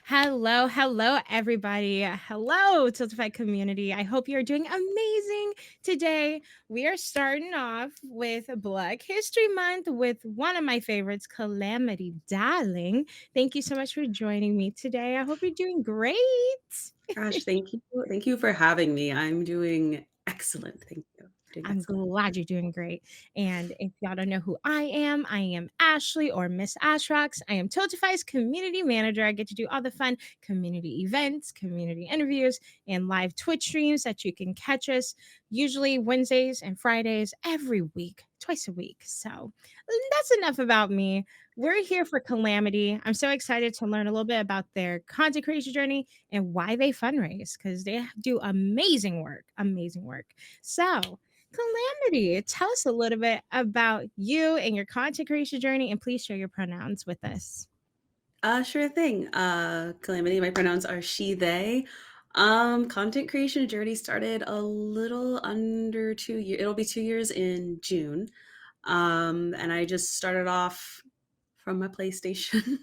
Hello, hello, everybody. Hello, Tiltify community. I hope you're doing amazing today. We are starting off with Black History Month with one of my favorites, Calamity Darling. Thank you so much for joining me today. I hope you're doing great. Gosh, thank you. Thank you for having me. I'm doing excellent. Thank you. Doing I'm excellent. glad you're doing great. And if y'all don't know who I am Ashley or Miss Ashrox. I am Tiltify's community manager. I get to do all the fun community events, community interviews, and live Twitch streams that you can catch us usually Wednesdays and Fridays every week, twice a week. So that's enough about me. We're here for Calamity. I'm so excited to learn a little bit about their content creation journey and why they fundraise because they do amazing work. Amazing work. So, Calamity, tell us a little bit about you and your content creation journey, and please share your pronouns with us. Sure thing. Calamity. My pronouns are she, they. Content creation journey started a little under 2 years. It'll be 2 years in June. And I just started off from my PlayStation.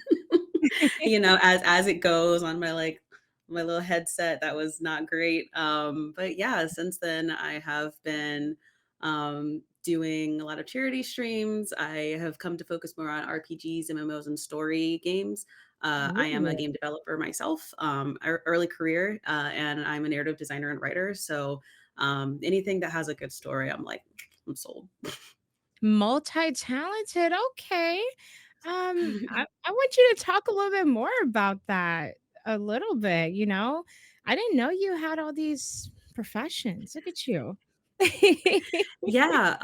As it goes on my little headset. That was not great. But yeah, since then I have been doing a lot of charity streams. I have come to focus more on RPGs, MMOs, and story games. I am a Ooh, game developer myself, early career, and I'm a narrative designer and writer. So anything that has a good story, I'm sold. multi-talented. Okay. I want you to talk a little bit more about that a little bit. I didn't know you had all these professions. Look at you. Yeah,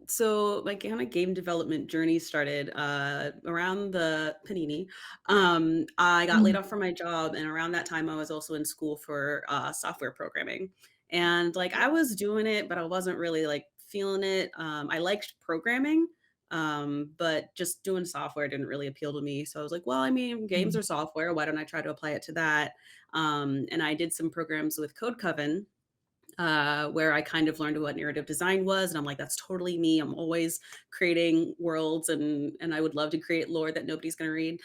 so my kind of game development journey started around the panini. I got laid Mm, off from my job, and around that time, I was also in school for software programming. And I was doing it, but I wasn't really feeling it. I liked programming, but just doing software didn't really appeal to me. So I was like, well, I mean, games mm, are software. Why don't I try to apply it to that? And I did some programs with Code Coven, where I kind of learned what narrative design was, and I'm like, that's totally me. I'm always creating worlds, and I would love to create lore that nobody's gonna read,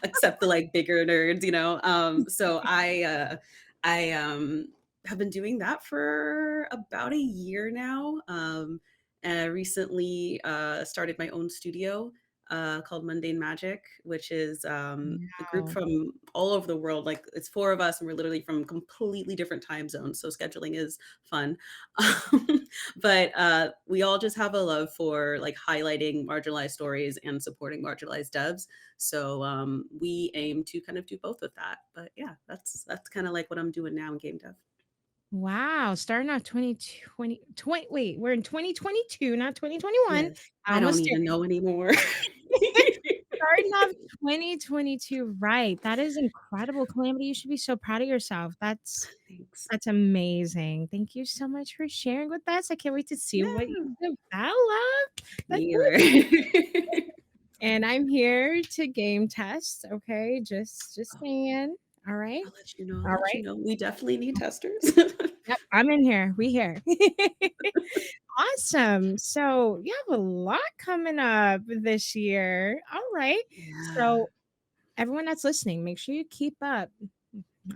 except the bigger nerds, you know. So I have been doing that for about a year now. And I recently started my own studio called Mundane Magic, which is a group wow. from all over the world. Like it's four of us, and we're literally from completely different time zones. So scheduling is fun, but we all just have a love for highlighting marginalized stories and supporting marginalized devs. So we aim to kind of do both with that. But yeah, that's kind of like what I'm doing now in game dev. Wow, starting off 2020, wait, we're in 2022, not 2021. Yes, I I don't almost did even it. know anymore. Starting off 2022, right. That is incredible, Calamity. You should be so proud of yourself. That's Thanks. that's amazing. Thank you so much for sharing with us. I can't wait to see what you Yeah, develop. That's me really either. and I'm here to game test, okay? Just saying. All right. I'll let you know. I'll All let you right. know. We definitely need testers. Yep, I'm in here. We here. Awesome. So you have a lot coming up this year. All right. Yeah. So everyone that's listening, make sure you keep up.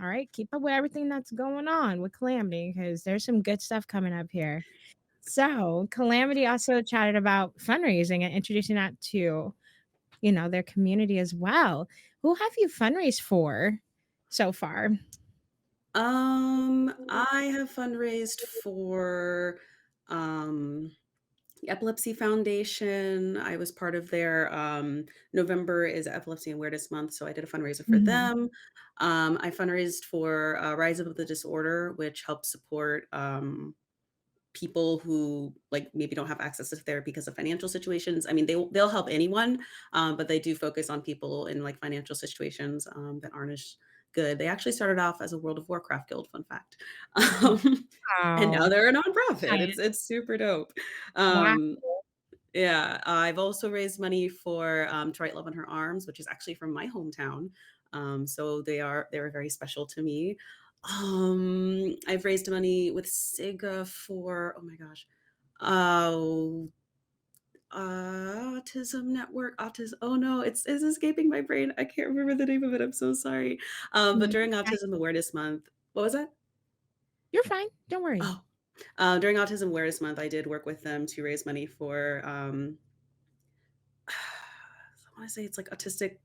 All right. Keep up with everything that's going on with Calamity because there's some good stuff coming up here. So Calamity also chatted about fundraising and introducing that to, their community as well. Who have you fundraised for so far? I have fundraised for um the Epilepsy Foundation. I was part of their November is Epilepsy Awareness Month, so I did a fundraiser for Mhm. them. I fundraised for Rise of the Disorder, which helps support people who maybe don't have access to therapy because of financial situations. I mean, they'll help anyone, but they do focus on people in financial situations that aren't as good. They actually started off as a World of Warcraft guild, fun fact, and now Wow. they're a nonprofit. Science. It's super dope. Wow. Um, yeah, I've also raised money for To Write Love on Her Arms, which is actually from my hometown. So they were very special to me. I've raised money with SIGA for oh my gosh, uh, Autism Network, autism. Oh no, it's escaping my brain. I can't remember the name of it. I'm so sorry. But Mm, during I Autism Awareness Month, what was that? You're fine, don't worry. Oh, during Autism Awareness Month, I did work with them to raise money for. I want to say it's like Autistic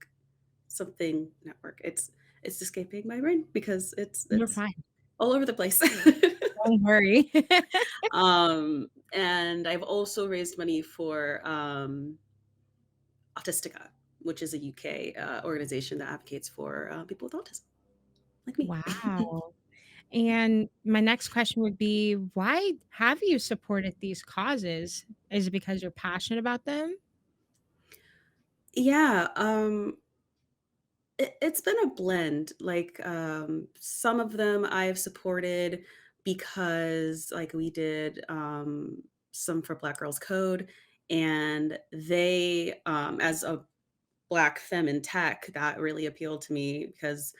something network. It's escaping my brain because You're it's fine, all over the place. don't worry. And I've also raised money for Autistica, which is a UK organization that advocates for people with autism, like me. Wow. And my next question would be, why have you supported these causes? Is it because you're passionate about them? Yeah, it's been a blend. Like some of them I've supported because, like, we did some for Black Girls Code, and they, as a Black femme in tech, that really appealed to me because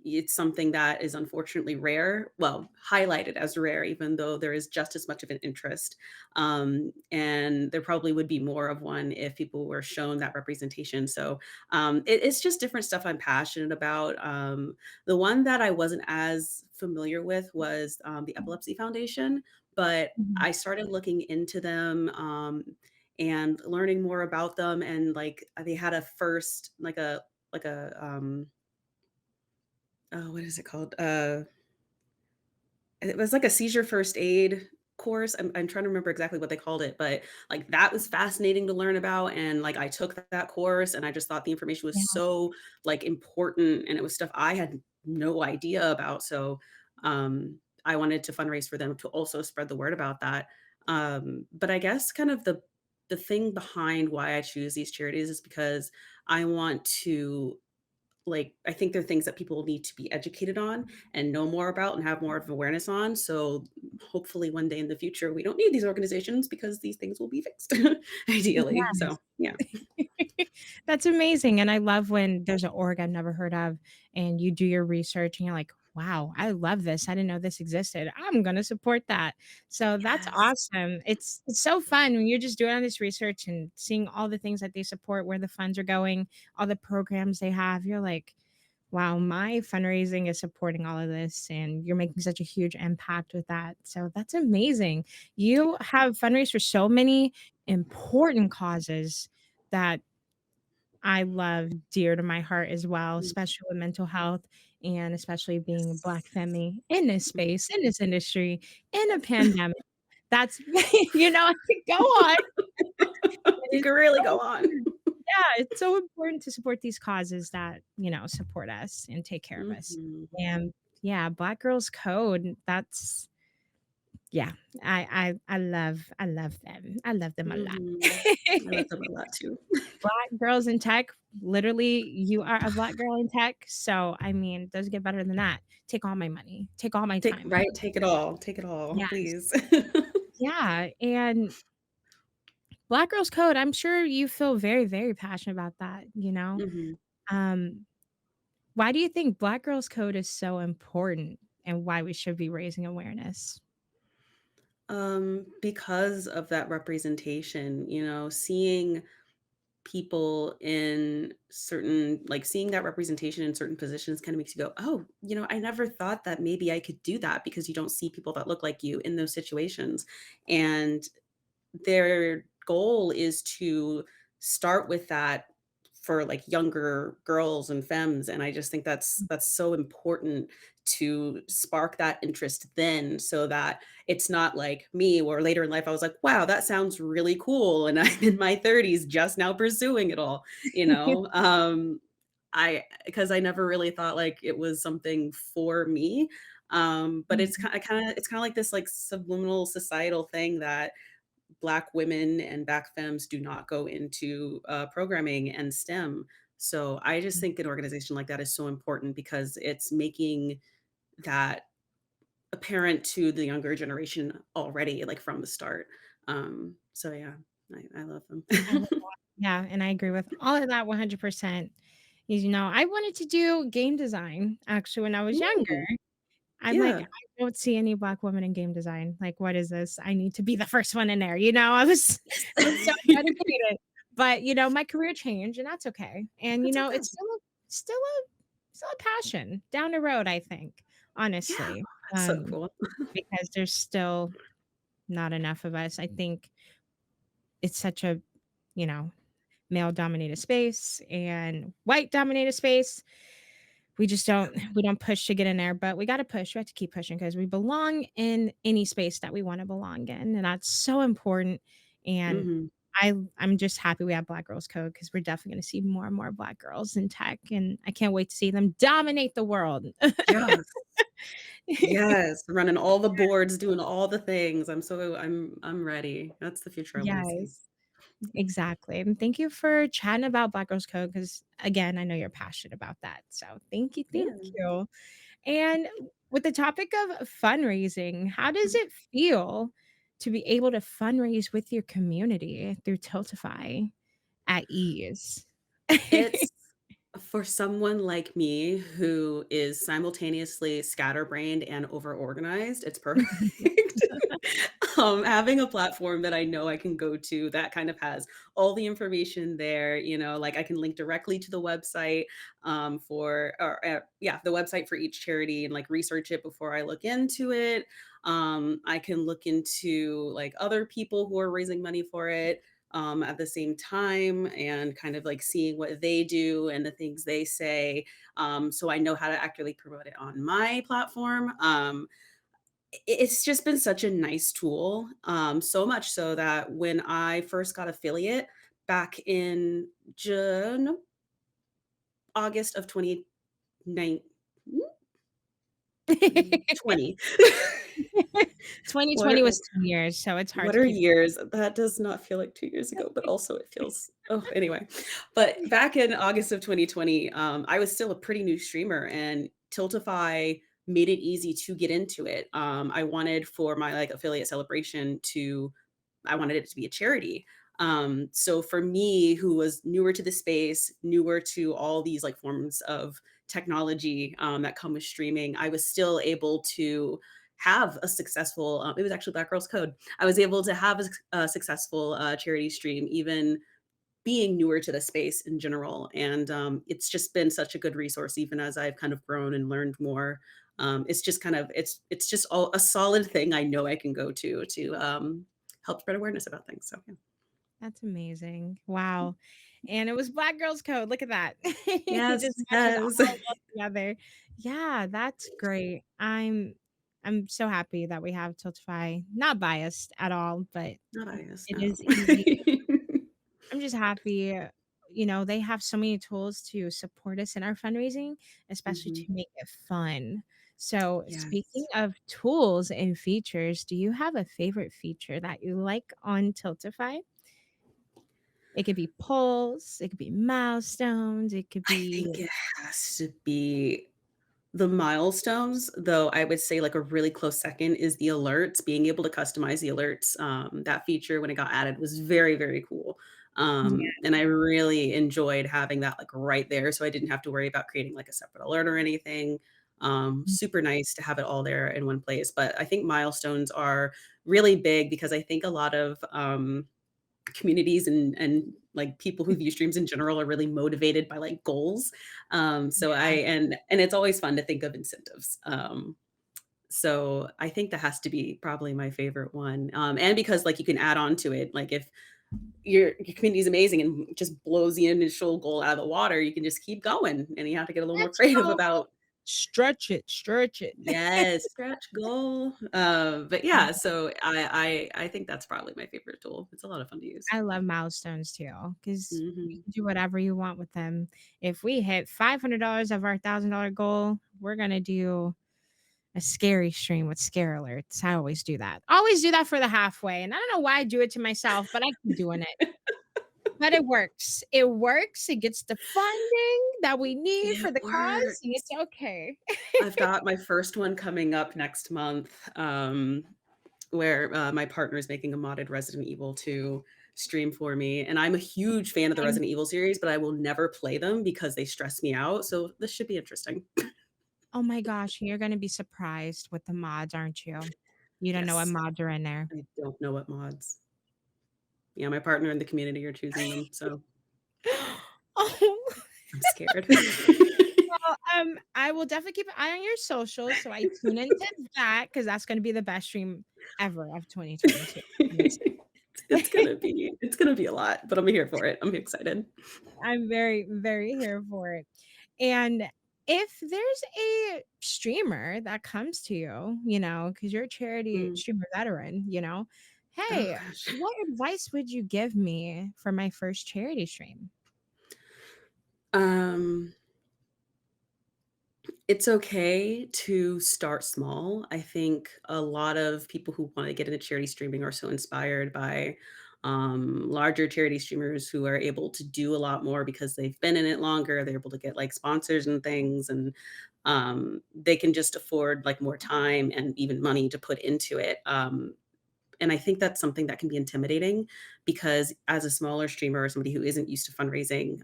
it's something that is unfortunately rare, well, highlighted as rare, even though there is just as much of an interest. And there probably would be more of one if people were shown that representation. So it's just different stuff I'm passionate about. The one that I wasn't as familiar with was the Epilepsy Foundation, but Mhm. I started looking into them. And learning more about them, and like they had a first like a oh, what is it called? It was like a seizure first aid course. I'm trying to remember exactly what they called it, but, like, that was fascinating to learn about, and, like, I took that course, and I just thought the information was Yeah, so, like, important, and it was stuff I had no idea about, so, I wanted to fundraise for them to also spread the word about that. But I guess kind of the thing behind why I choose these charities is because I want to, like, I think they're things that people need to be educated on and know more about and have more of awareness on. So hopefully one day in the future, we don't need these organizations because these things will be fixed ideally. yes. So yeah. That's amazing, and I love when there's an org I've never heard of, and you do your research, and you're like, "Wow, I love this. I didn't know this existed. I'm gonna support that." So that's Yes. awesome. It's so fun when you're just doing all this research and seeing all the things that they support, where the funds are going, all the programs they have. You're like, wow, my fundraising is supporting all of this, and you're making such a huge impact with that. So that's amazing. You have fundraised for so many important causes that I love dear to my heart as well, Mm, especially with mental health and especially being a Black yes. femme in this space, in this industry, in a pandemic. That's I could go on. You It's can really so go on. important. Yeah, it's so important to support these causes that, support us and take care of us. Mhm. And yeah, Black Girls Code, that's yeah, I love them. I love them a lot. Mhm. I love them a lot too. Black girls in tech, literally, you are a Black girl in tech, so, I mean, doesn't get better than that. Take all my money, take all my time. Take it all, Yes. please. Yeah, and Black Girls Code, I'm sure you feel very, very passionate about that, you know? Mhm. Um, why do you think Black Girls Code is so important and why we should be raising awareness? Because of that representation, seeing people in certain, like, seeing that representation in certain positions kind of makes you go, "Oh, I never thought that maybe I could do that," because you don't see people that look like you in those situations. And their goal is to start with that for, like, younger girls and femmes, and I just think that's so important to spark that interest then, so that it's not like me, where later in life I was like, "Wow, that sounds really cool," and I'm in my 30s just now pursuing it all, you know? I because I never really thought, like, it was something for me, but Mhm. it's kinda like this, like, subliminal societal thing that Black women and Black femmes do not go into programming and STEM. So I just think an organization like that is so important because it's making that apparent to the younger generation already, like from the start. So yeah, I love them. I love that. Yeah, and I agree with all of that 100%. I wanted to do game design actually when I was younger. Ooh, I'm like, "I yeah. don't see any Black women in game design. Like, what is this? I need to be the first one in there," I was Yes. I was so dedicated. But, my career changed, and that's okay. And, That's it's okay. still a passion down the road, I think, Yeah, honestly, that's so cool. because there's still not enough of us. I think it's such a, you know, male-dominated space and white-dominated space. We don't push to get in there, but we gotta push. We have to keep pushing because we belong in any space that we wanna belong in, and that's so important, and Mhm. I'm just happy we have Black Girls Code because 'cause we're definitely gonna see more and more Black girls in tech, and I can't wait to see them dominate the world. Yes. Yes, running all the boards, doing all the things. I'm ready. That's the future I wanna see. Yes, exactly, and thank you for chatting about Black Girls Code because, again, I know you're passionate about that, so thank Yeah. you. And with the topic of fundraising, how does Mhm. it feel to be able to fundraise with your community through Tiltify at ease? It's for someone like me who is simultaneously scatterbrained and overorganized, it's perfect. Having a platform that I know I can go to that kind of has all the information there, like I can link directly to the website yeah, the website for each charity and like research it before I look into it. I can look into like other people who are raising money for it at the same time and kind of like seeing what they do and the things they say. So I know how to accurately promote it on my platform. It's just been such a nice tool. So much so that when I first got affiliate back in June, August of 2019, 20. 2020 What was 10 years, so it's hard What to are keep. years? That does not feel like 2 years ago, but also it feels anyway. But back in August of 2020, I was still a pretty new streamer, and Tiltify made it easy to get into it. I wanted for my, like, affiliate celebration to I wanted it to be a charity. So for me, who was newer to the space, newer to all these, like, forms of technology, that come with streaming, I was still able to have a successful, it was actually Black Girls Code. I was able to have a successful charity stream, even being newer to the space in general. And it's just been such a good resource, even as I've kind of grown and learned more. It's just kind of it's just a solid thing I know I can go to help spread awareness about things. So yeah. That's amazing. Wow. And it was Black Girls Code, look at that. You Yes, just matched it yes. all together. Yeah, that's great. I'm so happy that we have Tiltify, not biased at all, but Not biased, it no. is easy. I'm just happy, they have so many tools to support us in our fundraising, especially to Mhm. make it fun. So, speaking Yes. of tools and features, do you have a favorite feature that you like on Tiltify? It could be polls, it could be milestones, it could I be. think it has to be the milestones, though I would say like a really close second is the alerts, being able to customize the alerts. That feature when it got added was very, very cool. Yeah. And I really enjoyed having that like right there. So I didn't have to worry about creating like a separate alert or anything. Super nice to have it all there in one place. But I think milestones are really big because I think a lot of communities and like people who view streams in general are really motivated by like goals. So I Yeah. and it's always fun to think of incentives. So I think that has to be probably my favorite one. And because like you can add on to it, like if your community is amazing and just blows the initial goal out of the water, you can just keep going and you have to get a little more Let's creative go. about Stretch it, stretch it. yes, scratch goal. But yeah, so I think that's probably my favorite tool. It's a lot of fun to use. I love milestones too, because you Mhm. can do whatever you want with them. If we hit $500 of our $1,000 goal, we're gonna do a scary stream with scare alerts. I always do that. Always do that for the halfway, and I don't know why I do it to myself, but I keep doing it. But it works. It works. It gets the funding that we need It for the cause, and it's works. okay. I've got my first one coming up next month, where, my partner is making a modded Resident Evil 2 stream for me, and I'm a huge fan of the And Resident Evil series, but I will never play them because they stress me out, so this should be interesting. oh my gosh, you're gonna be surprised with the mods, aren't you? You don't know what Yes. mods are in there. I don't know what mods. Yeah, my partner and the community are choosing them, so Oh, I'm scared. well, I will definitely keep an eye on your socials, so I tune into that because that's gonna be the best stream ever of 2022. It's gonna be a lot, but I'm here for it. I'm excited. I'm very, very here for it. And if there's a streamer that comes to you, because you're a charity Mm. streamer veteran, Oh hey, gosh. what advice would you give me for my first charity stream? Um, it's okay to start small. I think a lot of people who wanna get into charity streaming are so inspired by, larger charity streamers who are able to do a lot more because they've been in it longer, they're able to get, like, sponsors and things, and, they can just afford, like, more time and even money to put into it, and I think that's something that can be intimidating because as a smaller streamer or somebody who isn't used to fundraising,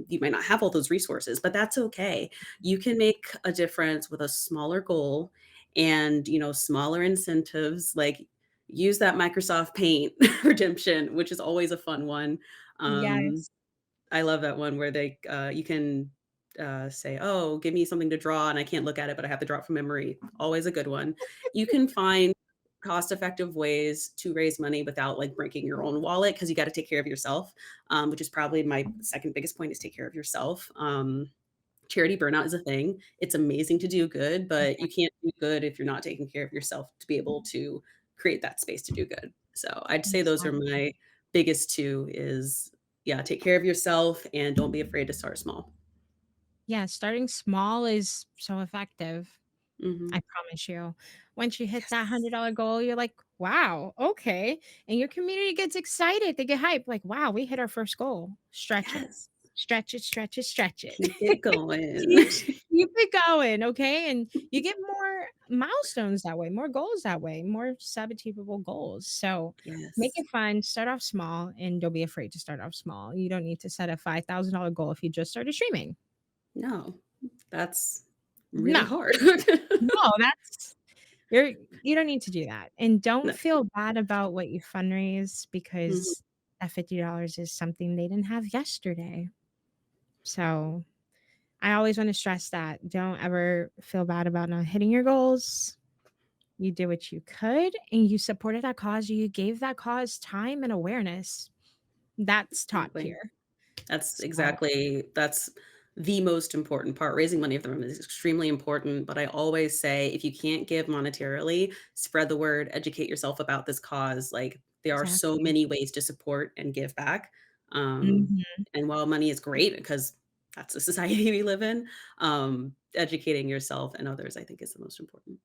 you might not have all those resources, but that's okay. You can make a difference with a smaller goal and, smaller incentives. Like use that Microsoft Paint redemption, which is always a fun one. Um, Yes. I love that one where you can say, "Oh, give me something to draw," and I can't look at it, but I have to draw it from memory. Always a good one. You can find cost-effective ways to raise money without like breaking your own wallet because you got to take care of yourself, which is probably my second biggest point is take care of yourself. Charity burnout is a thing. It's amazing to do good, but you can't do good if you're not taking care of yourself to be able to create that space to do good. So I'd say those are Exactly. my biggest two is yeah, take care of yourself and don't be afraid to start small. Yeah, starting small is so effective. I Mhm. promise you. Once you hit that Yes. $100 goal, you're like, wow, okay. And your community gets excited. They get hyped, like, wow, we hit our first goal. Stretch it. Yes. Stretch it, stretch it, stretch it. Keep it going. keep, keep it going. Okay. And you get more milestones that way, more goals that way, more sub-achievable goals. So make Yes. it fun. Start off small and don't be afraid to start off small. You don't need to set a $5,000 goal if you just started streaming. No, that's really No, hard. no, you're you don't need to do that, and don't No. feel bad about what you fundraise Mhm. because that $50 is something they didn't have yesterday. So, I always wanna stress that. Don't ever feel bad about not hitting your goals. You did what you could, and you supported that cause. You gave that cause time and awareness. That's top Exactly. tier. So That's the most important part. Raising money for them is extremely important, but I always say if you can't give monetarily, spread the word, educate yourself about this cause. Like there are so exactly. many ways to support and give back. Mhm. And while money is great because that's the society we live in, educating yourself and others I think is the most important.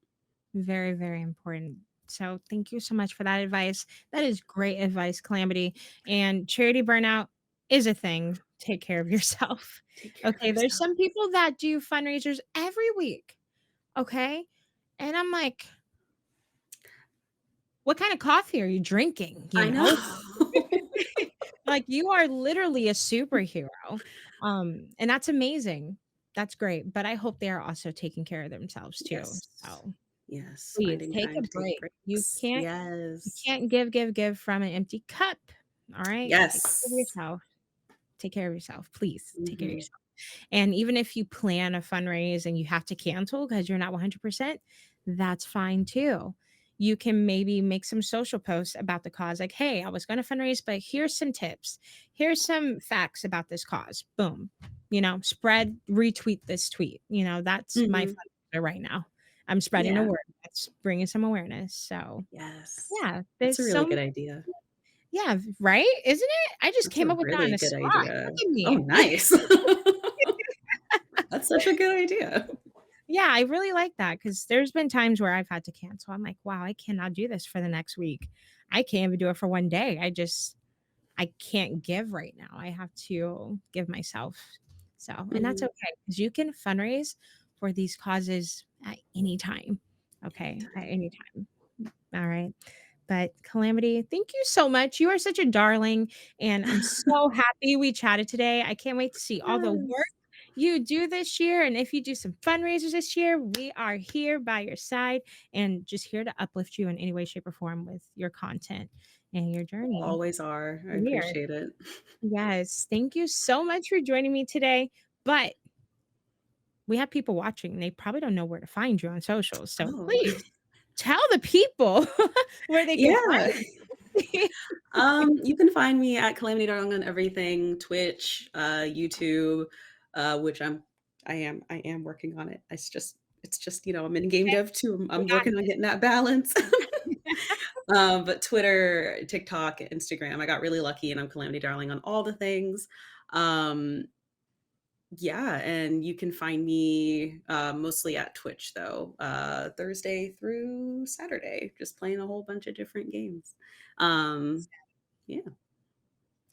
Very, very important. So thank you so much for that advice. That is great advice, Calamity. And charity burnout is a thing. Take care of Yes. yourself. Take care of Okay. There's yourself. some people that do fundraisers every week. Okay. And I'm like, what kind of coffee are you drinking? I know. Like you are literally a superhero. And that's amazing. That's great. But I hope they are also taking care of themselves too. Yes. So Yes, please finding take a time to take break. You breaks. can't you Yes. can't give, give, give from an empty cup. All right? Take care of Yes. yourself. Take care of yourself. Please take care of Mhm. yourself. And even if you plan a fundraise and you have to cancel because you're not 100%, that's fine too. You can maybe make some social posts about the cause, like, hey, I was going to fundraise, but here's some tips. Here's some facts about this cause. Boom. Spread, retweet this tweet. That's my Mhm. fundraiser right now. I'm spreading a Yeah. word. That's bringing some awareness. So, Yes. yeah, That's there's a really some, good idea. yeah, right? Isn't it? I just That's a came up with that on really the good spot. idea. Look at Oh, me. nice. That's such a good idea. Yeah, I really like that because there's been times where I've had to cancel. I'm like, wow, I cannot do this for the next week. I can't even do it for one day. I can't give right now. I have to give myself. So, and that's Mhm. okay because you can fundraise for these causes at any time. Okay. At Anytime. any time. All right. But Calamity, thank you so much. You are such a darling, and I'm so happy we chatted today. I can't wait to see all the work Yes. you do this year. And if you do some fundraisers this year, we are here by your side and just here to uplift you in any way, shape, or form with your content. and your You journey. always are. I Career. appreciate it. Yes. Thank you so much for joining me today. But we have people watching. They probably don't know where to find you on socials. So Oh. please tell the people where they can Yeah. find you. You can find me at CalamityDarling on everything, Twitch, YouTube, which I am working on it. It's just, I'm in game Okay, dev too. I'm we I'm got working on getting that balance. But Twitter, TikTok, Instagram, I got really lucky and I'm Calamity Darling on all the things. Um, yeah, and you can find me mostly at Twitch though, Thursday through Saturday, just playing a whole bunch of different games. Um, yeah,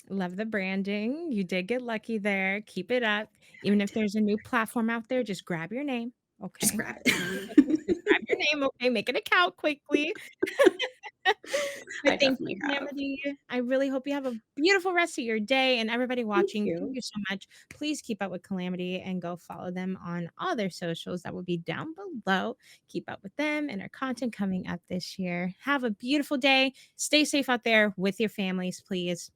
Love the branding. You did get lucky there. Keep it up. Even if there's a new platform out there, just grab your name. just Okay. grab Just grab it. your name. Okay. Make an account quickly. But I thank you, definitely have. Calamity. I really hope you have a beautiful rest of your day, and everybody Thank watching, thank you. you so much. Please keep up with Calamity and go follow them on all their socials that will be down below. Keep up with them and our content coming up this year. Have a beautiful day. Stay safe out there with your families, please.